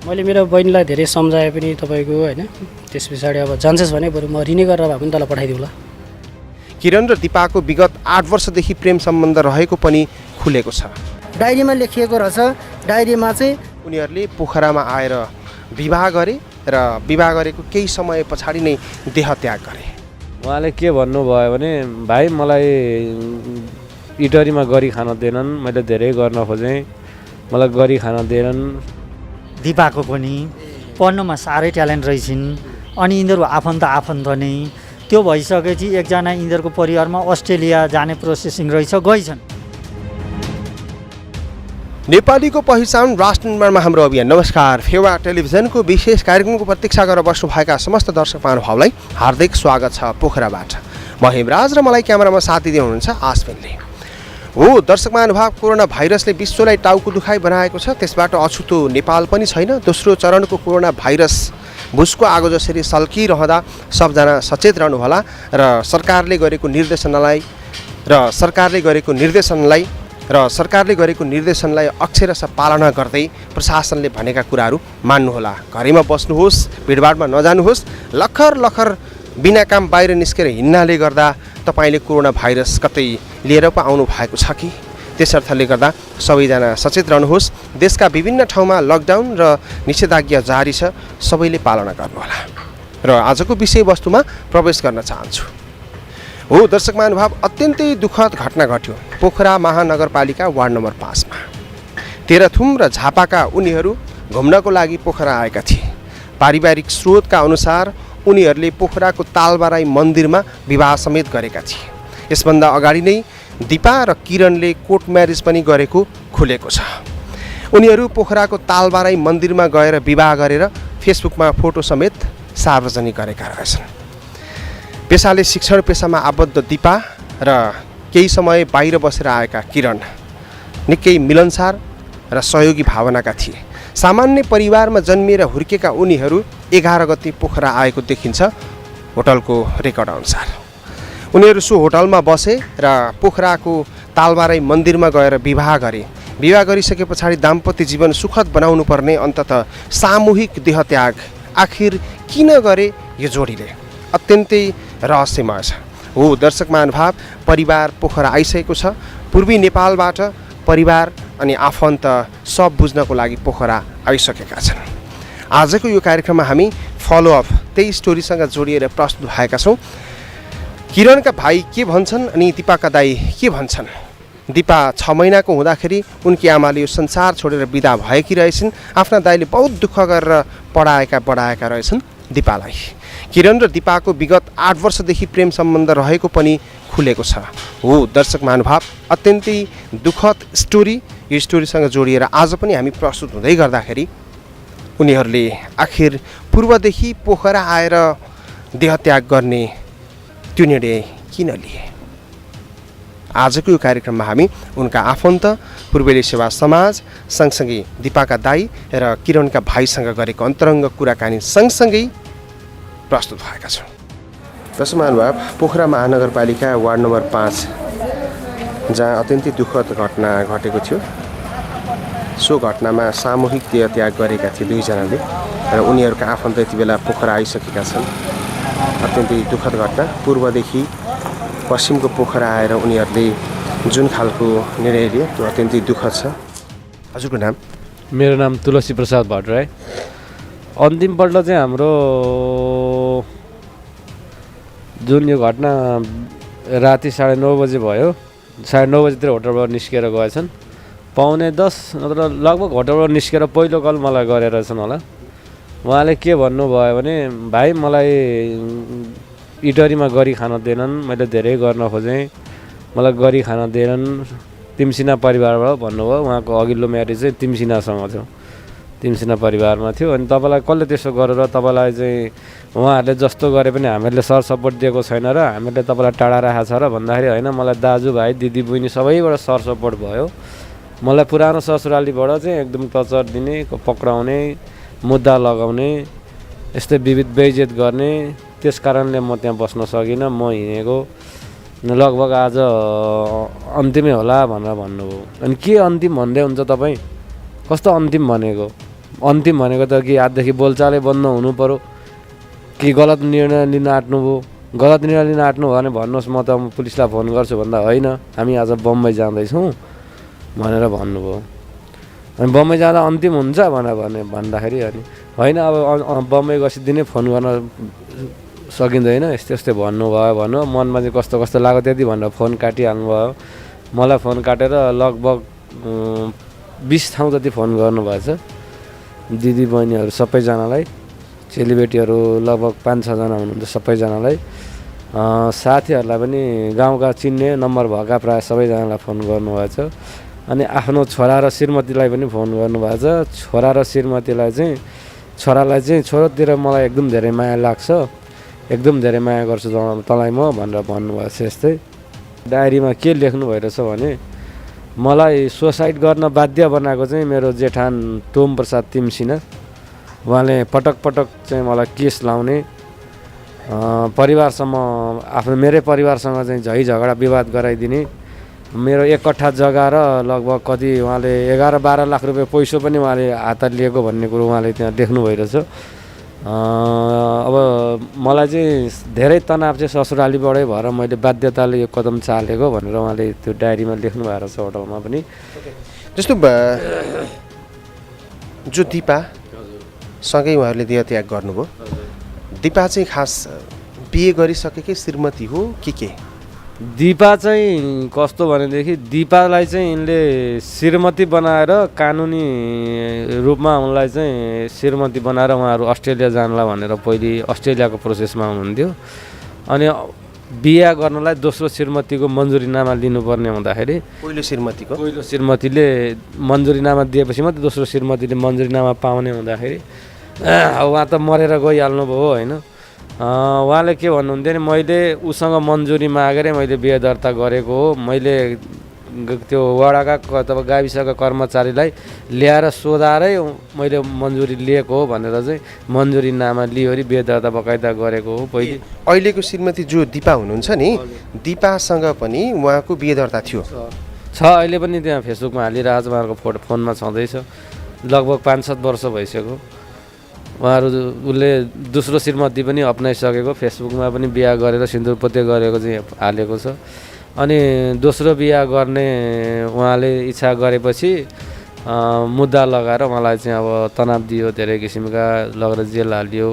मैले मेरो बहिनीलाई धेरै सम्झाएँ पनि तपाईँको होइन। त्यस पछाडि अब जान्छस् भने बरु म रिने गरेर भए पनि तँलाई पठाइदिउँला। किरण र दिपाको विगत 8 वर्षदेखि प्रेम सम्बन्ध रहेको पनि खुलेको छ। डायरीमा लेखिएको रहेछ। डायरीमा चाहिँ उनीहरूले पोखरामा आएर विवाह गरे र विवाह गरेको केही समय पछाडि नै देहत्याग गरे। उहाँले के भन्नुभयो भने भाइ मलाई इटरीमा गरी खान दिएनन्, मैले धेरै गर्न खोजेँ, मलाई गरी खान दिएनन्। दिपाको पनि पढ्नुमा साह्रै ट्यालेन्ट रहेछन् अनि यिनीहरू आफन्त नै त्यो भइसकेपछि एकजना यिनीहरूको परिवारमा अस्ट्रेलिया जाने प्रोसेसिङ रहेछ, गइछन्। नेपालीको पहिचान राष्ट्र निर्माणमा हाम्रो अभियान। नमस्कार, फेवा टेलिभिजनको विशेष कार्यक्रमको प्रतीक्षा गरेर बस्नुभएका समस्त दर्शक महानुभावलाई हार्दिक स्वागत छ पोखराबाट। म हेमराज र मलाई क्यामेरामा साथ दिँदै हुनुहुन्छ आसफिनले। हो दर्शक महानुभाव, कोरोना भाइरसले विश्वलाई टाउको दुखाइ बनाएको छ, त्यसबाट अछुतो नेपाल पनि छैन। दोस्रो चरणको कोरोना भाइरस भुसको आगो जसरी सल्किरहँदा सबजना सचेत रहनुहोला र सरकारले गरेको निर्देशनलाई अक्षरशः पालना गर्दै प्रशासनले भनेका कुराहरू मान्नुहोला। घरैमा बस्नुहोस्, भिडभाडमा नजानुहोस्। लखर बिना काम बाहिर निस्केर हिँड्नाले गर्दा तपाईँले कोरोना भाइरस कतै लिएर पो आउनु भएको छ कि? त्यसर्थले गर्दा सबैजना सचेत रहनुहोस्। देशका विभिन्न ठाउँमा लकडाउन र निषेधाज्ञा जारी छ, सबैले पालना गर्नुहोला। र आजको विषयवस्तुमा प्रवेश गर्न चाहन्छु। हो दर्शक महानुभाव, अत्यन्तै दुःखद घटना घट्यो पोखरा महानगरपालिका वार्ड नम्बर 5 मा। तेह्रथुम र झापाका उनीहरू घुम्नको लागि पोखरा आएका थिए। पारिवारिक स्रोतका अनुसार उनीहरूले पोखराको तालबाराई मन्दिरमा विवाह समेत गरेका थिए। यसभन्दा अगाडि नै दिपा र किरणले कोर्ट म्यारेज पनि गरेको खुलेको छ। उनीहरू पोखराको तालबाराई मन्दिरमा गएर विवाह गरेर फेसबुकमा फोटो समेत सार्वजनिक गरेका रहेछन्। पेसाले शिक्षण पेसामा आबद्ध दिपा र केही समय बाहिर बसेर आएका किरण निकै मिलनसार र सहयोगी भावनाका थिए। सामान्य परिवारमा जन्मिएर हुर्केका उनीहरू 11 गते पोखरा आएको देखिन्छ होटलको रेकर्ड अनुसार। उनीहरू सो होटलमा बसे र पोखराको तालबाराई मन्दिरमा गएर विवाह गरे। विवाह गरिसके पछाडि दाम्पत्य जीवन सुखद बनाउनु पर्ने अन्ततः सामूहिक देहत्याग आखिर किन गरे यो जोडीले? अत्यन्तै रहस्यमय छ। हो दर्शक महानुभाव, परिवार पोखरा आइसकेको छ। पूर्वी नेपालबाट परिवार अनि आफन्त सब बुझ्नको लागि पोखरा आइसकेका छन्। आजको यो कार्यक्रममा हामी फलोअप त्यही स्टोरीसँग जोडिएर प्रस्तुत भएका छौँ। किरणका भाइ के भन्छन् अनि दिपाका दाइ के भन्छन्? दिपा 6 महिनाको हुँदाखेरि उनकी आमाले यो संसार छोडेर बिदा भएकी रहेछन्। आफ्ना दाइले बहुत दुःख गरेर बढाएका रहेछन् दिपालाई। किरण र दिपाको विगत 8 वर्षदेखि प्रेम सम्बन्ध रहेको पनि खुलेको छ। हो दर्शक महानुभाव, अत्यन्तै दुःखद स्टोरी। यो स्टोरीसँग जोडिएर आज पनि हामी प्रस्तुत हुँदै गर्दाखेरि उनीहरूले आखिर पूर्वदेखि पोखरा आएर देहत्याग गर्ने त्यो निर्णय किन लिए? आजको यो कार्यक्रममा हामी उनका आफन्त, पूर्वेली सेवा समाज, सँगसँगै दिपाका दाई र किरणका भाइसँग गरेको अन्तरङ्ग कुराकानी सँगसँगै प्रस्तुत भएका छौँ। दर्शक महानुभाव, पोखरा महानगरपालिका वार्ड नम्बर 5 जहाँ अत्यन्तै दुःखद घटना घटेको थियो, सो घटनामा सामूहिक देहत्याग गरेका थिए 2 जनाले र उनीहरूका आफन्त यति बेला पोखरा आइसकेका छन्। अत्यन्तै दुःखद घटना। पूर्वदेखि पश्चिमको पोखरा आएर उनीहरूले जुन खालको निर्णय लिए त्यो अत्यन्तै दुःखद छ। हजुरको नाम? मेरो नाम तुलसी प्रसाद भट्टराई। अन्तिमपल्ट चाहिँ हाम्रो जुन यो घटना राति 9:30 बजे भयो। 9:30 बजेतिर होटलबाट निस्केर गएछन्। 9:45 नत्र लगभग होटलबाट निस्केर पहिलो कल मलाई गरेर रहेछन् होला। उहाँले के भन्नुभयो भने भाइ मलाई इटरीमा गरी खान दिएनन्, मैले धेरै गर्न खोजेँ, मलाई गरी खान दिएनन्। तिमसिना परिवारबाट भन्नुभयो। उहाँको अघिल्लो म्यारेज चाहिँ तिमसिनासँग थियो, तिमसिना परिवारमा थियो। अनि तपाईँलाई कसले त्यसो गरेर तपाईँलाई चाहिँ उहाँहरूले जस्तो गरे पनि हामीहरूले सर सपोर्ट दिएको छैन र हामीहरूले तपाईँलाई टाढा राखेको छ र भन्दाखेरि होइन, मलाई दाजुभाइ दिदी बहिनी सबैबाट सर सपोर्ट भयो। मलाई पुरानो ससुरालीबाट चाहिँ एकदम टर्चर दिने, पक्राउने, मुद्दा लगाउने, यस्तै विविध बेइज्जत गर्ने। त्यस कारणले म त्यहाँ बस्न सकिनँ। म हिँडेको लगभग आज अन्तिमै होला भनेर भन्नुभयो। अनि के अन्तिम भन्दै हुन्छ तपाईँ? कस्तो अन्तिम भनेको? अन्तिम भनेको त कि आजदेखि बोलचालै बन्द हुनु पऱ्यो कि गलत निर्णय लिन आँट्नुभयो। गलत निर्णय लिन आँट्नु भयो भने भन्नुहोस्, म त पुलिसलाई फोन गर्छु भन्दा होइन हामी आज बम्बई जाँदैछौँ भनेर भन्नुभयो। अनि बम्बई जाँदा अन्तिम हुन्छ भन्दाखेरि अनि होइन अब बम्बई गएपछि दिनै फोन गर्न सकिँदैन, यस्तै यस्तै भन्नुभयो मनमा चाहिँ कस्तो कस्तो लाग्यो त्यति भनेर फोन काटिहाल्नु भयो। मलाई फोन काटेर लगभग 20 ठाउँ जति फोन गर्नुभएछ, दिदी बहिनीहरू सबैजनालाई, चेलीबेटीहरू लगभग 5-6 जना हुनुहुन्छ सबैजनालाई, साथीहरूलाई पनि गाउँका चिन्ने नम्बर भएका प्रायः सबैजनालाई फोन गर्नुभएछ। अनि आफ्नो छोरा र श्रीमतीलाई पनि फोन गर्नुभएछ। छोरा र श्रीमतीलाई चाहिँ छोरालाई चाहिँ छोरातिर मलाई एकदम धेरै माया लाग्छ, एकदम धेरै माया गर्छु तँलाई म भनेर भन्नुभएछ। यस्तै डायरीमा के लेख्नु भइरहेछ भने मलाई सुसाइड गर्न बाध्य बनाएको चाहिँ मेरो जेठान टोम प्रसाद तिमसिना, उहाँले पटक पटक चाहिँ मलाई केस लाउने, परिवारसम्म आफ्नो मेरै परिवारसँग चाहिँ झै झगडा विवाद गराइदिने, मेरो 1 कट्ठा जग्गा र लगभग कति उहाँले 11-12 लाख रुपियाँ पैसो पनि उहाँले हात लिएको भन्ने कुरो उहाँले त्यहाँ लेख्नु भइरहेछ। अब मलाई चाहिँ धेरै तनाव चाहिँ ससुरालीबाटै भएर मैले बाध्यताले यो कदम चालेको भनेर उहाँले त्यो डायरीमा लेख्नु भएको छ होटलमा पनि। जस्तो जो दिपा सँगै उहाँहरूले देहत्याग गर्नुभयो, दिपा चाहिँ खास बिहे गरिसकेकै श्रीमती हो के? दिपा चाहिँ कस्तो भनेदेखि दिपालाई चाहिँ यिनले श्रीमती बनाएर कानुनी रूपमा उनलाई चाहिँ श्रीमती बनाएर उहाँहरू अस्ट्रेलिया जानला भनेर पहिले अस्ट्रेलियाको प्रोसेसमा हुनुहुन्थ्यो। अनि बिहा गर्नलाई दोस्रो श्रीमतीको मन्जुरीनामा लिनुपर्ने हुँदाखेरि पहिलो श्रीमतीले मन्जुरीनामा दिएपछि मात्रै दोस्रो श्रीमतीले मन्जुरीनामा पाउने हुँदाखेरि उहाँ त मरेर गइहाल्नुभयो होइन। उहाँले के भन्नुहुन्थ्यो नि, मैले उसँग मन्जुरी मागेर मैले बिहे दर्ता गरेको हो, मैले त्यो वडाका अथवा गाविसका कर्मचारीलाई ल्याएर सोधाएरै मैले मन्जुरी लिएको हो भनेर चाहिँ मन्जुरीनामा लिइवरी बिहे दर्ता बकाइदा गरेको हो। पहिले अहिलेको श्रीमती जो दिपा हुनुहुन्छ नि, दिपासँग पनि उहाँको बिहे दर्ता थियो छ, अहिले पनि त्यहाँ फेसबुकमा हालिरहेको छ, उहाँहरूको फोनमा छँदैछ, लगभग 5-7 वर्ष भइसक्यो। उहाँहरू उसले दोस्रो श्रीमती पनि अपनाइसकेको, फेसबुकमा पनि बिहा गरेर सिन्दुर पोते गरेको चाहिँ हालेको छ। अनि दोस्रो बिहा गर्ने उहाँले इच्छा गरेपछि मुद्दा लगाएर उहाँलाई चाहिँ अब तनाव दियो, धेरै किसिमका लगेर जेल हालियो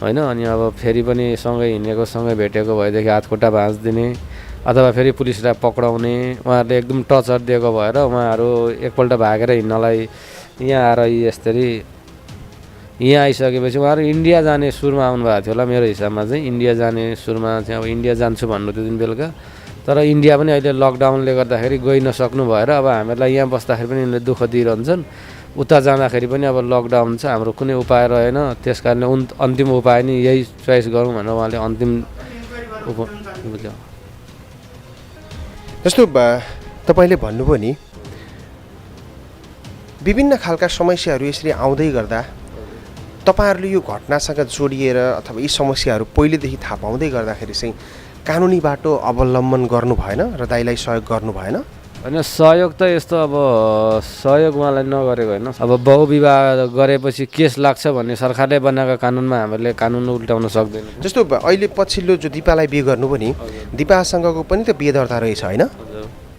होइन। अनि अब फेरि पनि सँगै हिँडेको सँगै भेटेको भएदेखि हातखुट्टा भाँचिदिने अथवा फेरि पुलिसलाई पक्राउने, उहाँहरूले एकदम टर्चर दिएको भएर उहाँहरू एकपल्ट भागेर हिँड्नलाई यहाँ आएर यसरी यहाँ आइसकेपछि उहाँहरू इन्डिया जाने सुरुमा आउनुभएको थियो होला। मेरो हिसाबमा चाहिँ इन्डिया जाने सुरुमा चाहिँ अब इन्डिया जान्छु भन्नु त्यो दिन बेलुका, तर इन्डिया पनि अहिले लकडाउनले गर्दाखेरि गइ नसक्नु भएर अब हामीहरूलाई यहाँ बस्दाखेरि पनि यिनले दुःख दिइरहन्छन्, उता जाँदाखेरि पनि अब लकडाउन छ, हाम्रो कुनै उपाय रहेन, त्यस कारणले अन्तिम उपाय नि यही चोइस गरौँ भनेर उहाँले अन्तिम बुझ्यो। जस्तो तपाईँले भन्नुभयो नि, विभिन्न खालका समस्याहरू यसरी आउँदै गर्दा तपाईँहरूले यो घटनासँग जोडिएर अथवा यी समस्याहरू पहिलेदेखि थाहा पाउँदै गर्दाखेरि चाहिँ कानुनी बाटो अवलम्बन गर्नु भएन र दाइलाई सहयोग गर्नु भएन? होइन, सहयोग त यस्तो अब सहयोग उहाँलाई नगरेको होइन। अब बहुविवाह गरेपछि केस लाग्छ भन्ने सरकारले बनाएको कानुनमा हामीले कानुन उल्टाउन सक्दैन। जस्तो अहिले पछिल्लो जो दिपालाई बिहे गर्नुभयो नि, दिपासँगको पनि त बिहे दर्ता रहेछ होइन?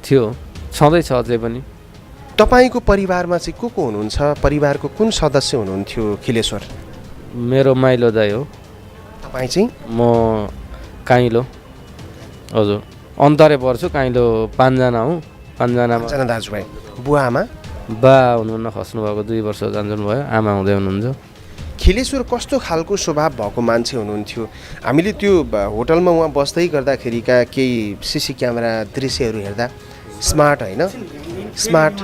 थियो, छँदैछ अझै पनि। तपाईँको परिवारमा चाहिँ को हुनुहुन्छ? परिवारको कुन सदस्य हुनुहुन्थ्यो खिलेश्वर? मेरो माइलो दाइ हो। तपाईँ चाहिँ? म काइलो, हजुर अन्तरे पर्छु, काइलो 5 जना हौँ। 5 जना दाजुभाइ। बुवा आमा? बा हुनुहुन्न, खस्नुभएको 2 वर्ष जान्जुन भयो, आमा हुँदै हुनुहुन्छ। खिलेश्वर कस्तो खालको स्वभाव भएको मान्छे हुनुहुन्थ्यो? हामीले त्यो होटलमा उहाँ बस्दै गर्दाखेरिका केही सिसी क्यामेरा दृश्यहरू हेर्दा स्मार्ट होइन, स्मार्ट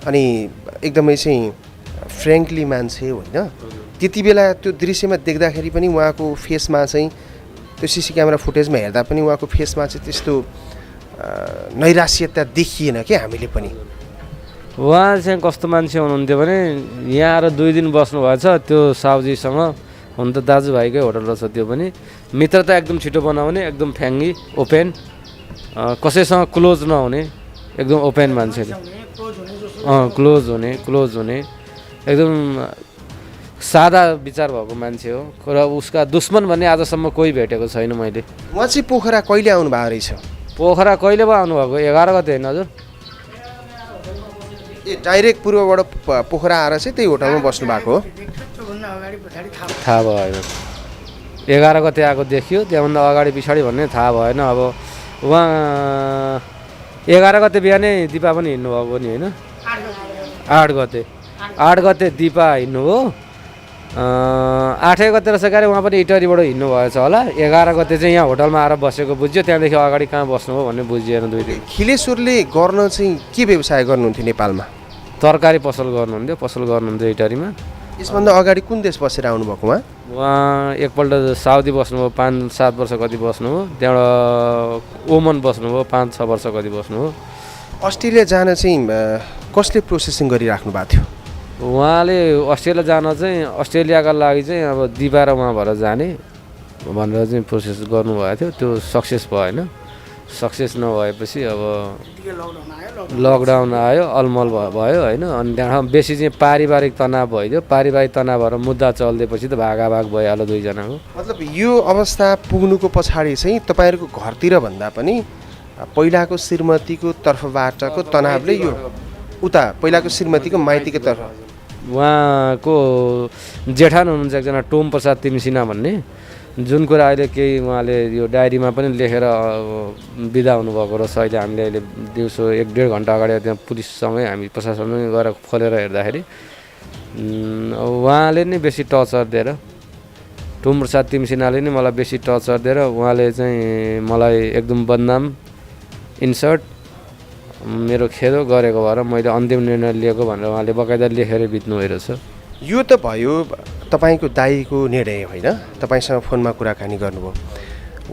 अनि एकदमै चाहिँ फ्रेङ्कली मान्छे होइन। त्यति बेला त्यो दृश्यमा देख्दाखेरि पनि उहाँको फेसमा चाहिँ त्यो सिसी क्यामेरा फुटेजमा हेर्दा पनि उहाँको फेसमा चाहिँ त्यस्तो नैराश्यता देखिएन कि हामीले पनि। उहाँ चाहिँ कस्तो मान्छे हुनुहुन्थ्यो भने यहाँ आएर 2 दिन बस्नुभएछ त्यो साउजीसँग, हुन त दाजुभाइकै होटल रहेछ त्यो पनि, मित्रता एकदम छिटो बनाउने, एकदम फ्याङ्गी ओपेन, कसैसँग क्लोज नहुने, एकदम ओपेन मान्छे, क्लोज हुने। एकदम सादा विचार भएको मान्छे हो र उसका दुश्मन भन्ने आजसम्म कोही भेटेको छैन मैले। उहाँ चाहिँ पोखरा कहिले आउनु भएको रहेछ? पोखरा कहिले पो आउनुभएको? 11 गते होइन हजुर? ए डाइरेक्ट पूर्वबाट पोखरा आएर चाहिँ त्यही होटलमा बस्नु भएको हो? थाहा भएन। 11 गते आएको देखियो, त्यहाँभन्दा अगाडि पछाडि भन्ने थाहा भएन। अब उहाँ 11 गते बिहानै दिपा पनि हिँड्नुभएको नि होइन? 8 गते दिपा हिँड्नु हो, 8 गते रहेछ गरे उहाँ पनि इटरीबाट हिँड्नु भएछ होला। 11 गते चाहिँ यहाँ होटलमा आएर बसेको बुझ्यो, त्यहाँदेखि अगाडि कहाँ बस्नु हो भन्ने बुझिएन 2 दिन। खिलेश्वरले गर्न चाहिँ के व्यवसाय गर्नुहुन्थ्यो नेपालमा? तरकारी पसल गर्नुहुन्थ्यो इटरीमा। यसभन्दा अगाडि कुन देश बसेर आउनुभएको उहाँ? उहाँ एकपल्ट साउदी बस्नुभयो, 5-7 वर्ष कति बस्नुभयो, त्यहाँबाट ओमन बस्नुभयो 5-6 वर्ष कति बस्नुभयो। अस्ट्रेलिया जान चाहिँ कसले प्रोसेसिङ गरिराख्नु भएको थियो? उहाँले अस्ट्रेलिया जान चाहिँ अस्ट्रेलियाका लागि चाहिँ अब दिपा र उहाँ भएर जाने भनेर चाहिँ प्रोसेस गर्नुभएको थियो। त्यो सक्सेस भएन। सक्सेस नभएपछि अब लकडाउन आयो, अलमल भयो होइन। अनि त्यहाँ बेसी चाहिँ पारिवारिक तनाव भइदियो। पारिवारिक तनाव भएर मुद्दा चल्दिएपछि त भागाभाग भइहाल्यो दुईजनाको। मतलब यो अवस्था पुग्नुको पछाडि चाहिँ तपाईँहरूको घरतिर भन्दा पनि पहिलाको श्रीमतीको तर्फबाटको तनावले यो उता पहिलाको श्रीमतीको माइतीको तर्फ उहाँको जेठान हुनुहुन्छ एकजना टोम प्रसाद तिमसिना भन्ने, जुन कुरा अहिले केही उहाँले यो डायरीमा पनि लेखेर बिदा हुनुभएको रहेछ। अहिले हामीले अहिले दिउँसो 1-1.5 घन्टा अगाडि त्यहाँ पुलिससँगै हामी प्रशासनमै गएर खोलेर हेर्दाखेरि उहाँले नै बेसी टर्चर दिएर, टोम प्रसाद तिमसिनाले नै मलाई बेसी टर्चर दिएर उहाँले चाहिँ मलाई एकदम बदनाम इन्सर्ट मेरो खेदो गरेको भएर मैले अन्तिम निर्णय लिएको भनेर उहाँले बकाइदा लेखेर बित्नु भइरहेछ। यो त भयो तपाईँको दाइको निर्णय होइन? तपाईँसँग फोनमा कुराकानी गर्नुभयो।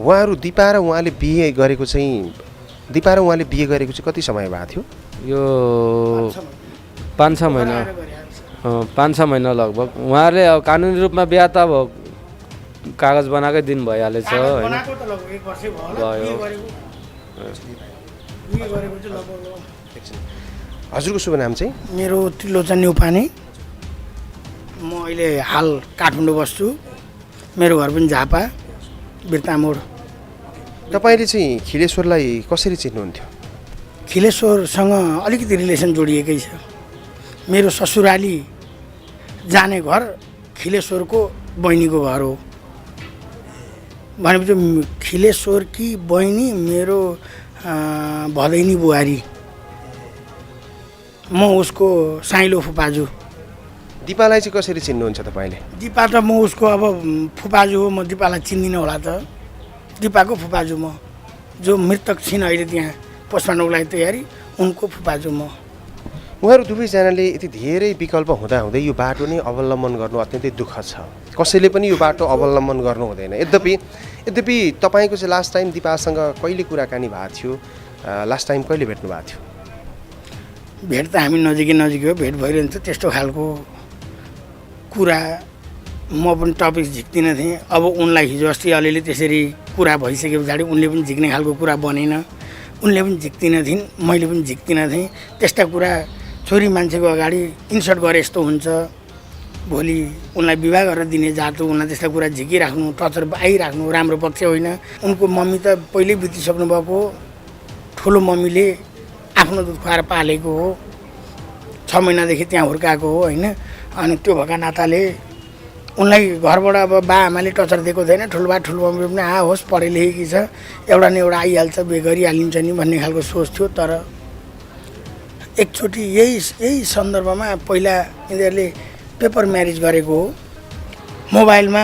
उहाँहरू दिपा र उहाँले बिहे गरेको चाहिँ कति समय भएको थियो? यो 5-6 महिना 5-6 महिना लगभग। उहाँहरूले अब कानुनी रूपमा बिहा त अब कागज बनाएकै दिन भइहालेछ होइन? हजुरको शुभ नाम चाहिँ? मेरो त्रिलोचन न्युपाने। म अहिले हाल काठमाडौँ बस्छु। मेरो घर पनि झापा बिर्तामोड। तपाईँले चाहिँ खिलेश्वरलाई कसरी चिन्नुहुन्थ्यो? खिलेश्वरसँग अलिकति रिलेसन जोडिएकै छ। मेरो ससुराली जाने घर खिलेश्वरको बहिनीको घर हो। भनेपछि खिलेश्वरकी बहिनी मेरो भदैनी बुहारी, म उसको साइलो फुपाजु। दिपालाई चाहिँ कसरी चिन्नुहुन्छ तपाईँले? दिपा त म उसको अब फुपाजु हो। म दिपालाई चिन्दिनँ होला त। दिपाको फुपाजु म, जो मृतक छिन् अहिले त्यहाँ पोस्टमार्टमको लागि तयारी, उनको फुपाजु म। उहाँहरू दुवैजनाले यति धेरै विकल्प हुँदाहुँदै यो बाटो नै अवलम्बन गर्नु अत्यन्तै दुःख छ। कसैले पनि यो बाटो अवलम्बन गर्नु हुँदैन। यद्यपि तपाईँको चाहिँ लास्ट टाइम दिपासँग कहिले कुराकानी भएको थियो? लास्ट टाइम कहिले भेट्नु भएको थियो? भेट त हामी नजिकै हो, भेट भइरहन्छ। त्यस्तो खालको कुरा म पनि टपिक झिक्दिनँ थिएँ। अब उनलाई हिजो अस्ति अलिअलि त्यसरी कुरा भइसके पछाडि उनले पनि झिक्ने खालको कुरा बनेन। उनले पनि झिक्दिनँ थिइन्, मैले पनि झिक्दिनँ थिएँ। त्यस्ता कुरा छोरी मान्छेको अगाडि इन्सर्ट गरे यस्तो हुन्छ। भोलि उनलाई विवाह गरेर दिने जातो उनलाई त्यस्ता कुरा झिकिराख्नु, टचर आइराख्नु राम्रो पक्ष होइन। उनको मम्मी त पहिल्यै बितिसक्नु भएको। ठुलो मम्मीले आफ्नो दुध खुवाएर पालेको हो। 6 महिनादेखि त्यहाँ हुर्काएको हो होइन। अनि त्यो भएका नाताले उनलाई घरबाट अब बा आमाले टचर दिएको थिएन। ठुलो बा ठुलो मम्मी पनि होस् पढे लेखेकी छ, एउटा न एउटा आइहाल्छ, बिहे गरिहालिन्छ नि भन्ने खालको सोच थियो। तर एकचोटि यही सन्दर्भमा पहिला यिनीहरूले पेपर म्यारेज गरेको हो। मोबाइलमा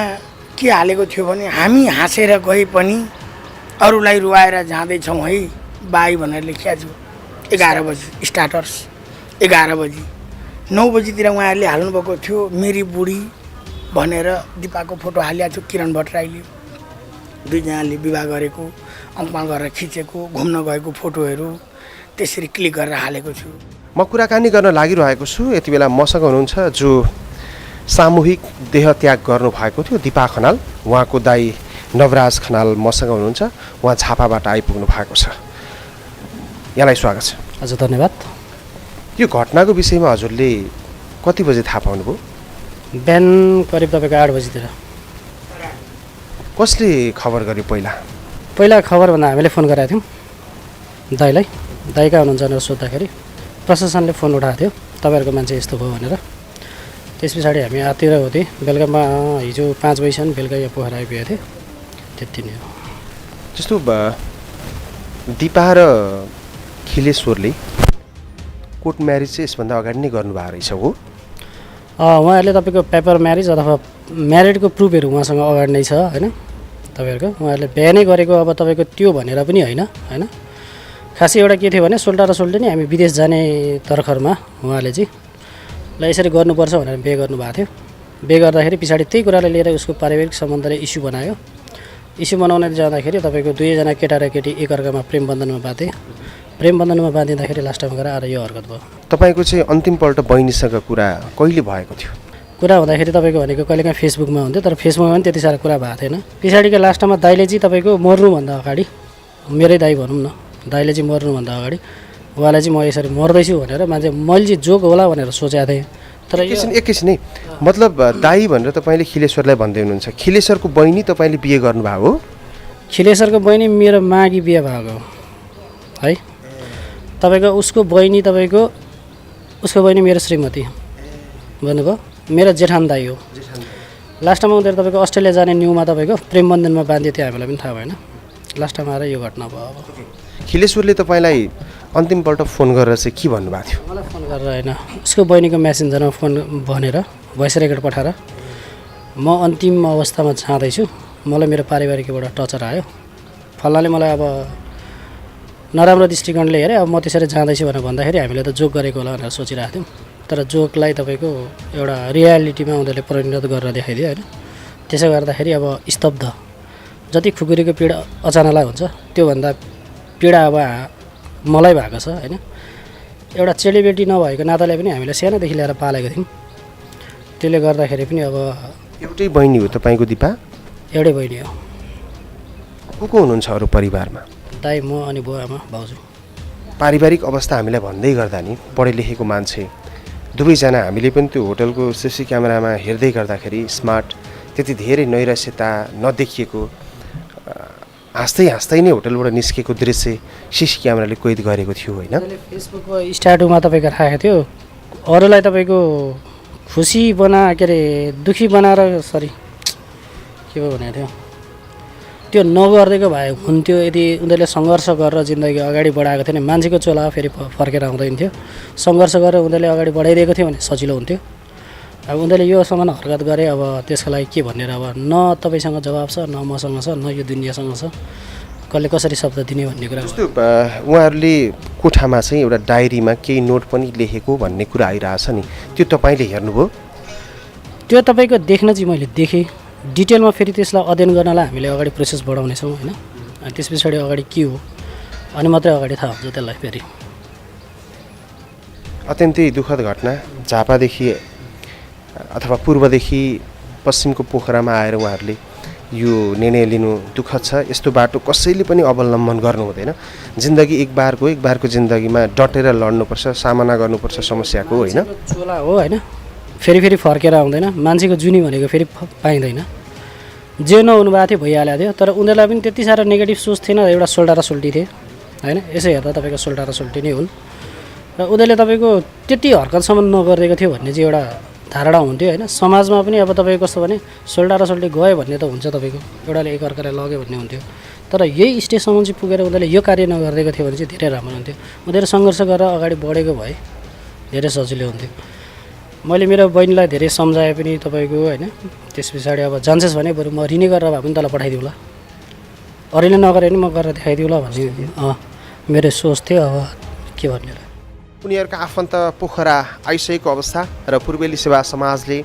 के हालेको थियो भने हामी हाँसेर गए पनि अरूलाई रुवाएर जाँदैछौँ है बाई भनेर लेखिया थियो। 11 बजी स्टार्टर्स, 11 बजी 9 बजीतिर उहाँहरूले हाल्नुभएको थियो मेरी बुढी भनेर दिपाको फोटो हालिएको थियो किरण भट्टराईले। दुईजनाले विवाह गरेको, अङ्कमाल गरेर खिचेको, घुम्न गएको फोटोहरू त्यसरी क्लिक गरेर हालेको छु। म कुराकानी गर्न लागिरहेको छु। यति बेला मसँग हुनुहुन्छ जो सामूहिक देहत्याग गर्नुभएको थियो, दिपा खनाल। उहाँको दाइ नवराज खनाल मसँग हुनुहुन्छ। उहाँ झापाबाट आइपुग्नु भएको छ। यहाँलाई स्वागत छ। हजुर धन्यवाद। यो घटनाको विषयमा हजुरले कति बजे थाहा पाउनुभयो? बिहान करिब तपाईँको 8 बजीतिर। कसले खबर गर्यो पहिला? पहिला खबर भन्दा हामीले फोन गरेका थियौँ दाइलाई। दाइ कहाँ हुनुहुन्छ भनेर सोद्धाखेरि प्रशासनले फोन उठाएको थियो, तपाईँहरूको मान्छे यस्तो भयो भनेर। त्यस पछाडि हामी आतिर हो थिएँ। बेलुकामा हिजो 5 बजीसम्म बेलुका यहाँ पोखरा आइपुगेको थियो। त्यति नै हो। जस्तो दिपा र खिलेश्वरले कोर्ट म्यारिज चाहिँ यसभन्दा अगाडि नै गर्नुभएको रहेछ हो? उहाँहरूले तपाईँको पेपर म्यारिज अथवा म्यारिडको प्रुफहरू उहाँसँग अगाडि नै छ होइन। तपाईँहरूको उहाँहरूले बिहा नै गरेको अब तपाईँको त्यो भनेर पनि होइन। खासै एउटा के थियो भने सोल्टा र सोल्टी नै हामी विदेश जाने तर्खरमा उहाँले चाहिँ ल यसरी गर्नुपर्छ भनेर बिहे गर्नुभएको थियो। बिहे गर्दाखेरि पछाडि त्यही कुरालाई लिएर उसको पारिवारिक सम्बन्धले इस्यु बनायो। इस्यु बनाउन जाँदाखेरि तपाईँको दुवैजना केटा र केटी एकअर्कामा प्रेम बन्धनमा बाँधे। प्रेम बन्धनमा बाँधिँदाखेरि लास्टमा गएर आएर यो हरकत भयो। तपाईँको चाहिँ अन्तिमपल्ट बहिनीसँग कुरा कहिले भएको थियो? कुरा हुँदाखेरि तपाईँको भनेको कहिलेकाहीँ फेसबुकमा हुन्थ्यो, तर फेसबुकमा पनि त्यति साह्रो कुरा भएको थिएन। पछाडिको लास्टमा दाइले चाहिँ तपाईँको मर्नुभन्दा अगाडि, मेरै दाइ भनौँ न, दाइले चाहिँ मर्नुभन्दा अगाडि उहाँलाई चाहिँ म यसरी मर्दैछु भनेर मान्छे मैले चाहिँ जोक होला भनेर सोचेको थिएँ। तर एकैछिन है, मतलब दाइ भनेर तपाईँले खिलेश्वरलाई भन्दै हुनुहुन्छ, खिलेश्वरको बहिनी तपाईँले बिहे गर्नुभएको हो? खिलेश्वरको बहिनी मेरो माघी बिहे भएको है। तपाईँको उसको बहिनी मेरो श्रीमती भन्नुभयो, मेरो जेठान दाइ हो। लास्टमा उनीहरू तपाईँको अस्ट्रेलिया जाने न्युमा तपाईँको प्रेम बन्धनमा बाँधियो थियो, हामीलाई पनि थाहा भएन। लास्टमा आएर यो घटना भयो। अब खिलेश्वरले तपाईँलाई अन्तिमपल्ट फोन गरेर चाहिँ के भन्नुभएको थियो? मलाई फोन गरेर होइन, उसको बहिनीको मेसेन्जरमा फोन भनेर भोइस रेकर्ड पठाएर म अन्तिम अवस्थामा जाँदैछु, मलाई मेरो पारिवारिकबाट टर्चर आयो, फल्नाले मलाई अब नराम्रो दृष्टिकोणले हेरेँ, अब म त्यसरी जाँदैछु भनेर भन्दाखेरि हामीले त जोक गरेको होला भनेर सोचिरहेको थियौँ। तर जोकलाई तपाईँको एउटा रियालिटीमा उनीहरूले परिणत गरेर देखाइदियो होइन। त्यसो गर्दाखेरि अब स्तब्ध, जति खुकुरीको पीडा अचानकलाई हुन्छ त्योभन्दा पीडा अब मलाई भएको छ होइन। एउटा चेलीबेटी नभएको नाताले पनि हामीले सानोदेखि ल्याएर पालेको थियौँ, त्यसले गर्दाखेरि पनि अब एउटै बहिनी हो तपाईँको दिपा? एउटै बहिनी हो। को हुनुहुन्छ अरू परिवारमा? दाइ, म अनि बुवा आमा भाउजू। पारिवारिक अवस्था हामीलाई भन्दै गर्दा नि पढे लेखेको मान्छे दुवैजना हामीले पनि त्यो होटलको सिसी क्यामेरामा हेर्दै गर्दाखेरि स्मार्ट, त्यति धेरै नैराश्यता नदेखिएको, हाँस्दै नै होटलबाट निस्केको दृश्य सिसी क्यामेराले कैद गरेको थियो होइन। फेसबुकको स्ट्याटसमा तपाईँको राखेको थियो, अरूलाई तपाईँको खुसी के अरे दुखी बनाएर के पो भनेको थियो, त्यो नगरिदिएको भए हुन्थ्यो। यदि उनीहरूले सङ्घर्ष गरेर जिन्दगी अगाडि बढाएको थियो भने मान्छेको चोला फेरि फर्केर आउँदैन थियो। सङ्घर्ष गरेर उनीहरूले अगाडि बढाइदिएको थियो भने सजिलो हुन्थ्यो। अब उनीहरूले यो समान हरकत गरे, अब त्यसको लागि के भनेर अब न तपाईँसँग जवाब छ, न मसँग छ, न यो दुनियाँसँग छ, कसले कसरी शब्द दिने भन्ने कुरा। जस्तो उहाँहरूले कोठामा चाहिँ एउटा डायरीमा केही नोट पनि लेखेको भन्ने कुरा आइरहेछ नि, त्यो तपाईँले हेर्नुभयो? त्यो तपाईँको देख्न चाहिँ मैले देखेँ, डिटेलमा फेरि त्यसलाई अध्ययन गर्नलाई हामीले अगाडि प्रोसेस बढाउनेछौँ होइन। त्यस पछाडि अगाडि के हो अनि मात्रै अगाडि थाहा हुन्छ त्यसलाई। फेरि अत्यन्तै दुःखद घटना, झापादेखि अथवा पूर्वदेखि पश्चिमको पोखरामा आएर उहाँहरूले यो निर्णय लिनु दुःखद छ। यस्तो बाटो कसैले पनि अवलम्बन गर्नु हुँदैन। जिन्दगी एक बारको जिन्दगीमा डटेर लड्नुपर्छ, सामना गर्नुपर्छ समस्याको होइन। चोला हो होइन, फेरि फर्केर आउँदैन। मान्छेको जुनी भनेको फेरि पाइँदैन। जे नहुनु भएको थियो भइहालेको थियो, तर उनीहरूलाई पनि त्यति साह्रो नेगेटिभ सोच थिएन। एउटा सोल्टा र सोल्टी थिए होइन, यसो हेर्दा तपाईँको सोल्टा र सोल्टी नै हुन्। र उनीहरूले तपाईँको त्यति हरकतसम्म नगरिदिएको थियो भन्ने चाहिँ एउटा धारणा हुन्थ्यो होइन। समाजमा पनि अब तपाईँको कस्तो भने सोल्टा र सोल्टी गयो भन्ने त हुन्छ, तपाईँको एउटाले एकअर्कालाई लग्यो भन्ने हुन्थ्यो। तर यही स्टेजसम्म चाहिँ पुगेर उनीहरूले यो कार्य नगरिदिएको थियो भने चाहिँ धेरै राम्रो हुन्थ्यो। उनीहरू सङ्घर्ष गरेर अगाडि बढेको भए धेरै सजिलो हुन्थ्यो। मैले मेरो बहिनीलाई धेरै सम्झाएँ पनि तपाईँको होइन। त्यस पछाडि अब जान्छस् भने बरु म रिने गरेर भए पनि तँलाई पठाइदिउँला, अरूले नगरे पनि म गरेर देखाइदिउँला भन्ने मेरो सोच थियो। अब के भन्ने र, उनीहरूका आफन्त पोखरा आइसकेको अवस्था र पूर्वेली सेवा समाजले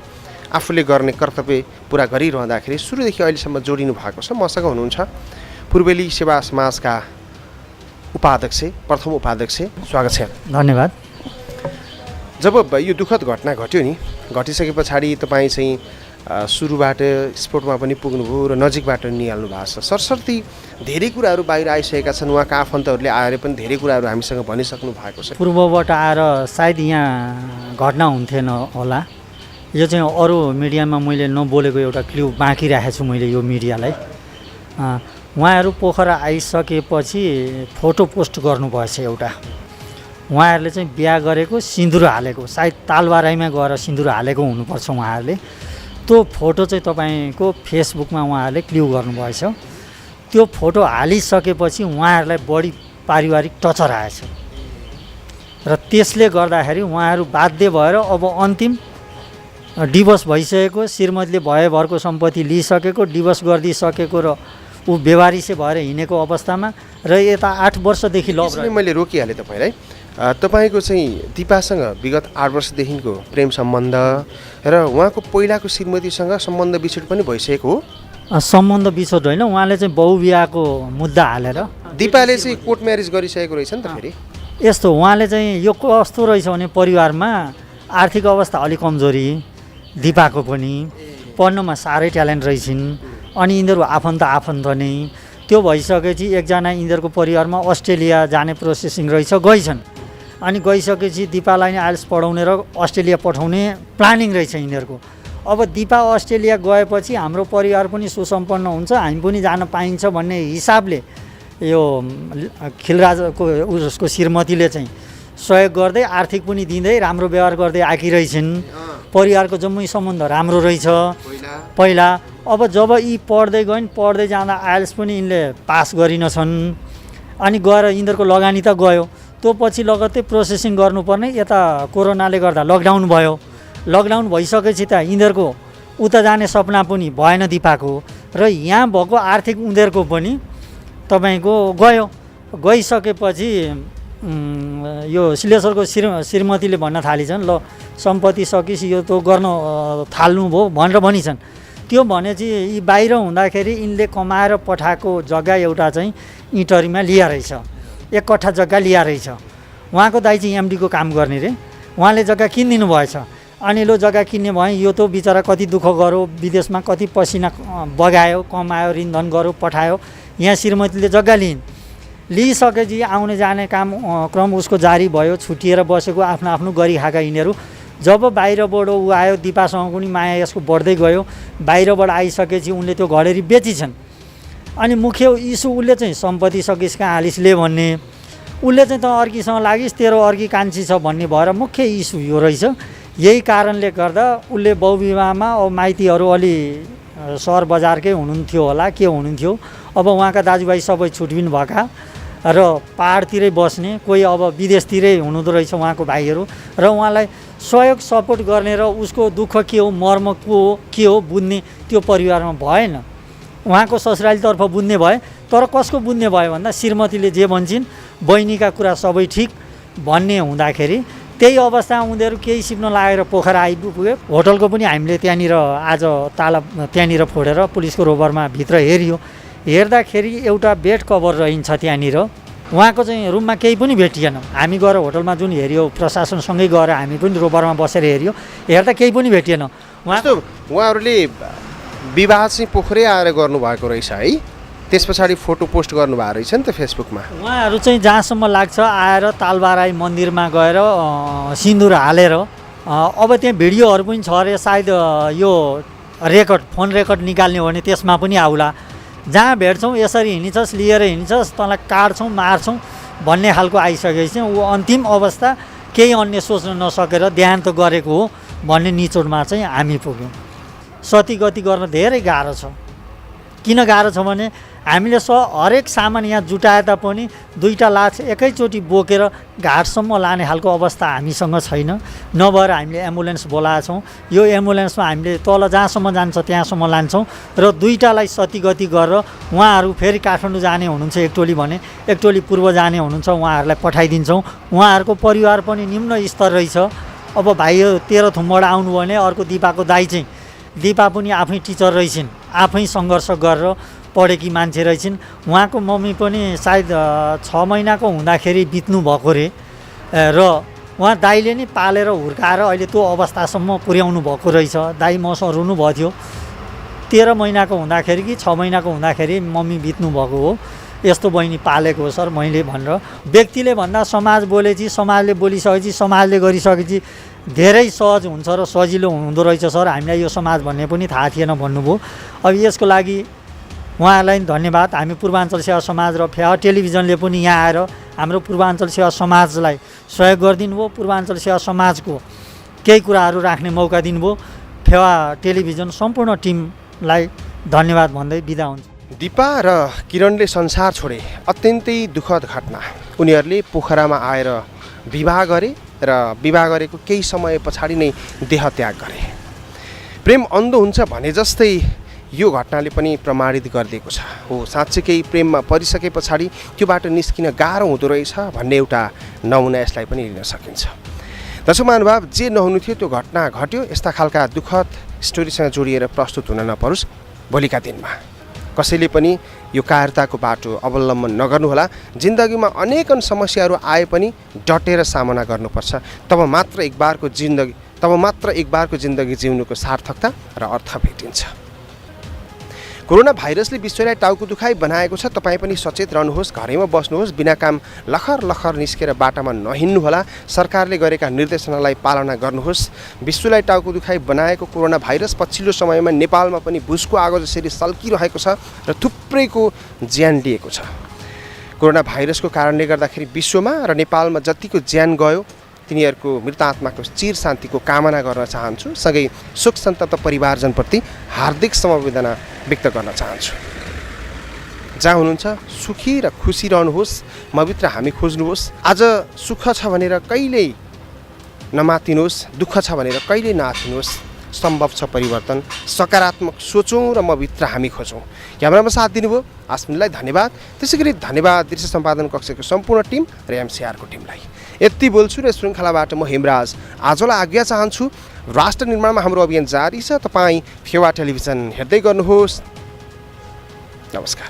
आफूले गर्ने कर्तव्य पुरा गरिरहँदाखेरि सुरुदेखि अहिलेसम्म जोडिनु भएको छ। मसँग हुनुहुन्छ पूर्वेली सेवा समाजका उपाध्यक्ष, प्रथम उपाध्यक्ष, स्वागत छ। धन्यवाद। जब यो दुःखद घटना घट्यो नि, घटिसके पछाडि तपाईँ चाहिँ सुरुबाट स्पोर्टमा पनि पुग्नुभयो र नजिकबाट निहाल्नु भएको छ। सरसर्ती धेरै कुराहरू बाहिर आइसकेका छन्। उहाँका आफन्तहरूले आएर पनि धेरै कुराहरू हामीसँग भनिसक्नु भएको छ। पूर्वबाट आएर सायद यहाँ घटना हुन्थेन होला। यो चाहिँ अरू मिडियामा मैले नबोलेको एउटा क्ल्यु बाँकी राखेको छु मैले यो मिडियालाई। उहाँहरू पोखरा आइसकेपछि फोटो पोस्ट गर्नुभएछ एउटा। उहाँहरूले चाहिँ बिहा गरेको सिन्दुर हालेको, सायद तालबाराईमा गएर सिन्दुर हालेको हुनुपर्छ उहाँहरूले। त्यो फोटो चाहिँ तपाईँको फेसबुकमा उहाँहरूले क्ल्यु गर्नुभएछ। त्यो फोटो हालिसकेपछि उहाँहरूलाई बढी पारिवारिक टचर आएछ र त्यसले गर्दाखेरि उहाँहरू बाध्य भएर अब अन्तिम डिभोर्स भइसकेको, श्रीमतीले भयभरको सम्पत्ति लिइसकेको, डिभोर्स गरिदिइसकेको र ऊ बेवारिसे भएर हिँडेको अवस्थामा र यता 8 वर्षदेखि लभ यसरी मैले रोकिहालेँ तपाईँलाई। तपाईँको चाहिँ दिपासँग विगत 8 वर्षदेखिको प्रेम सम्बन्ध र उहाँको पहिलाको श्रीमतीसँग सम्बन्ध विच्छेद पनि भइसकेको हो। सम्बन्ध विच्छेद होइन, उहाँले चाहिँ बहुविवाहको मुद्दा हालेर दिपाले चाहिँ कोर्ट म्यारेज गरिसकेको रहेछ नि त। फेरि यस्तो उहाँले चाहिँ यो कस्तो रहेछ भने परिवारमा आर्थिक अवस्था अलिक कमजोरी, दिपाको पनि पढ्नमा साह्रै ट्यालेन्ट रहेछन् अनि यिनीहरू आफन्त नै। त्यो भइसकेपछि एकजना यिनीहरूको परिवारमा अस्ट्रेलिया जाने प्रोसेसिङ रहेछ, गइछन्। अनि गइसकेपछि दिपालाई नै आइएल्स पढाउने र अस्ट्रेलिया पठाउने प्लानिङ रहेछ यिनीहरूको। अब दिपा अस्ट्रेलिया गएपछि हाम्रो परिवार पनि सुसम्पन्न हुन्छ, हामी पनि जान पाइन्छ भन्ने हिसाबले यो खिलराजको उसको श्रीमतीले चाहिँ सहयोग गर्दै आर्थिक पनि दिँदै राम्रो व्यवहार गर्दै आएकी रहेछन्। परिवारको जम्मै सम्बन्ध राम्रो रहेछ पहिला। अब जब यी पढ्दै गइन्, पढ्दै जाँदा आइएल्स पनि यिनले पास गरिनछन् अनि गएर यिनीहरूको लगानी त गयो। त्यो पछि लगत्तै प्रोसेसिङ गर्नुपर्ने, यता कोरोनाले गर्दा लकडाउन भयो। लकडाउन भइसकेपछि त यिनीहरूको उता जाने सपना पनि भएन दिपाको र यहाँ भएको आर्थिक उनीहरूको पनि तपाईँको गयो। गइसकेपछि यो सिलेश्वरको श्रीमतीले भन्न थालिछन्, ल सम्पत्ति सकिस यो त गर्न थाल्नुभयो भनेर भनिछन्। त्यो भने चाहिँ यी बाहिर हुँदाखेरि यिनले कमाएर पठाएको जग्गा एउटा चाहिँ इटरीमा लिया रहेछ, 1 कट्ठा जग्गा लिया रहेछ। उहाँको दाइ चाहिँ एमडीको काम गर्ने रे, उहाँले जग्गा किनिदिनु भएछ। अनि लो जग्गा किन्ने भए यो त बिचरा कति दुःख गर्यो, विदेशमा कति पसिना बगायो, कमायो, ऋणधन गर्यो, पठायो। यहाँ श्रीमतीले जग्गा लिइसकेपछि आउने जाने काम क्रम उसको जारी भयो। छुटिएर बसेको आफ्नो आफ्नो गरी खाएका यिनीहरू। जब बाहिरबाट ऊ आयो, दिपासँग पनि माया यसको बढ्दै गयो। बाहिरबाट आइसकेपछि उनले त्यो घडेरी बेचिछन्। अनि मुख्य इस्यु उसले चाहिँ सम्पत्ति सकिस् कहाँ हालिसले भन्ने, उसले चाहिँ त अर्कीसँग लागिस्, तेरो अर्की कान्छी छ भन्ने भएर मुख्य इस्यु यो रहेछ। यही कारणले गर्दा उसले बहुविवाहमा अब माइतीहरू अलि सहर बजारकै हुनुहुन्थ्यो होला, के हुनुहुन्थ्यो। अब उहाँका दाजुभाइ सबै छुट्टिनु भएका र पाहाडतिरै बस्ने, कोही अब विदेशतिरै हुनुहुँदो रहेछ उहाँको भाइहरू। र उहाँलाई सहयोग सपोर्ट गर्ने र उसको दुःख के हो, मर्म के हो बुझ्ने त्यो परिवारमा भएन। उहाँको ससुरालीतर्फ बुझ्ने भए, तर कसको बुझ्ने भयो भन्दा श्रीमतीले जे भन्छन् बहिनीका कुरा सबै ठिक भन्ने हुँदाखेरि त्यही अवस्थामा उनीहरू केही सिप्न लागेर पोखरा आइपुग्यो। होटलको पनि हामीले त्यहाँनिर आज ताला त्यहाँनिर फोडेर पुलिसको रोबरमा भित्र हेरियो। हेर्दाखेरि एउटा बेड कभर रहन्छ त्यहाँनिर, उहाँको चाहिँ रुममा केही पनि भेटिएन। हामी गएर होटलमा जुन हेऱ्यो, प्रशासनसँगै गएर हामी पनि रोबरमा बसेर हेऱ्यो, हेर्दा केही पनि भेटिएन। उहाँहरूले विवाह चाहिँ पोखरै आएर गर्नुभएको रहेछ है। त्यस पछाडि फोटो पोस्ट गर्नुभएको रहेछ नि त फेसबुकमा। उहाँहरू चाहिँ जहाँसम्म लाग्छ आएर तालबाराई मन्दिरमा गएर सिन्दुर हालेर, अब त्यहाँ भिडियोहरू पनि छ अरे, सायद यो रेकर्ड फोन रेकर्ड निकाल्ने हो भने त्यसमा पनि आउला। जहाँ भेट्छौँ यसरी हिँड्छस्, लिएर हिँड्छस्, तँलाई काट्छौँ मार्छौँ भन्ने खालको आइसकेपछि ऊ अन्तिम अवस्था केही अन्य सोच्न नसकेर देहान्त गरेको हो भन्ने निचोडमा चाहिँ हामी पुग्यौँ। सती गति गर्न धेरै गाह्रो छ। किन गाह्रो छ भने हामीले हरेक सामान यहाँ जुटाए तापनि 2टा लाख एकैचोटि बोकेर घाटसम्म लाने खालको अवस्था हामीसँग छैन। नभएर हामीले एम्बुलेन्स बोलाएछौँ। यो एम्बुलेन्समा हामीले तल जहाँसम्म जान्छ त्यहाँसम्म लान्छौँ र 2टालाई सती गति गरेर उहाँहरू फेरि काठमाडौँ जाने हुनुहुन्छ एक टोली भने, एक टोली पूर्व जाने हुनुहुन्छ, उहाँहरूलाई पठाइदिन्छौँ। उहाँहरूको परिवार पनि निम्न स्तर रहेछ। अब भाइ तेह्रथुमबाट आउनु भने अर्को दिपाको दाइ चाहिँ, दिपा पनि आफै टिचर रहेछन्, आफै सङ्घर्ष गरेर पढेकी मान्छे रहेछन्। उहाँको मम्मी पनि सायद 6 महिनाको हुँदाखेरि बित्नु भएको रे र उहाँ दाइले नि पालेर हुर्काएर अहिले त्यो अवस्थासम्म पुर्याउनु भएको रहेछ। दाइ मसँग रुनुभएको थियो 13 महिनाको हुँदाखेरि कि 6 महिनाको हुँदाखेरि मम्मी बित्नु भएको हो, यस्तो बहिनी पालेको हो सर मैले भनेर। व्यक्तिले भन्दा समाज बोलेपछि, समाजले बोलिसकेपछि, समाजले गरिसकेपछि धेरै सहज हुन्छ र सजिलो हुँदो रहेछ सर। हामीलाई यो समाज भन्ने पनि थाहा थिएन भन्नुभयो। अब यसको लागि उहाँहरूलाई धन्यवाद। हामी पूर्वाञ्चल सेवा समाज र फेवा टेलिभिजनले पनि यहाँ आएर हाम्रो पूर्वाञ्चल सेवा समाजलाई सहयोग गरिदिनु भयो। पूर्वाञ्चल सेवा समाजको केही कुराहरू राख्ने मौका दिनुभयो। फेवा टेलिभिजन सम्पूर्ण टिमलाई धन्यवाद भन्दै बिदा हुन्छ। दिपा र किरणले संसार छोडे अत्यन्तै दुःखद घटना। उनीहरूले पोखरामा आएर विवाह गरे र विवाह गरेको केही समय पछाडि नै देहत्याग गरे। प्रेम अन्धो हुन्छ भने जस्तै यो घटनाले पनि प्रमाणित गरिदिएको छ। हो, साँच्चैकै प्रेममा परिसके पछाडि त्योबाट निस्किन गाह्रो हुँदो रहेछ भन्ने एउटा नमुना यसलाई पनि लिन सकिन्छ। दर्शक महानुभाव, जे नहुनु थियो त्यो घटना घट्यो। यस्ता खालका दुःखद स्टोरीसँग जोडिएर प्रस्तुत हुन नपरोस् भोलिका दिनमा। कसैले पनि यो कायरताको बाटो अवलम्बन नगर्नुहोला। जिन्दगीमा अनेकन समस्याहरू आए पनि डटेर सामना गर्नुपर्छ। तब मात्र एक बारको जिन्दगी जिउनुको सार्थकता र अर्थ भेटिन्छ। कोरोना भाइरसले विश्वलाई टाउको दुखाइ बनाएको छ। तपाईँ पनि सचेत रहनुहोस्, घरैमा बस्नुहोस्, बिना काम लखर निस्केर बाटामा नहिँड्नुहोला। सरकारले गरेका निर्देशनालाई पालना गर्नुहोस्। विश्वलाई टाउको दुखाइ बनाएको कोरोना भाइरस पछिल्लो समयमा नेपालमा पनि भुसको आगो जसरी सल्किरहेको छ र थुप्रैको ज्यान लिएको छ। कोरोना भाइरसको कारणले गर्दाखेरि विश्वमा र नेपालमा जतिको ज्यान गयो तिनीहरूको मृत आत्माको चिर शान्तिको कामना गर्न चाहन्छु। सँगै शोक सन्तप्त परिवारजनप्रति हार्दिक समवेदना व्यक्त गर्न चाहन्छु। जहाँ हुनुहुन्छ सुखी र खुसी रहनुहोस्। मभित्र हामी खोज्नुहोस्। आज सुख छ भनेर कहिल्यै नमातिनुहोस्, दुःख छ भनेर कहिल्यै नआत्तिनुहोस्। सम्भव छ परिवर्तन। सकारात्मक सोचौँ र मभित्र हामी खोजौँ। क्यामेरामा साथ दिनुभयो आस्मिनलाई धन्यवाद। त्यसै गरी धन्यवाद दृश्य सम्पादन कक्षको सम्पूर्ण टिम र एमसिआरको टिमलाई। यति बोल्छु र श्रृङ्खलाबाट म हेमराज आजलाई आज्ञा चाहन्छु। राष्ट्र निर्माणमा हाम्रो अभियान जारी छ। तपाईँ फेवा टेलिभिजन हेर्दै गर्नुहोस्। नमस्कार।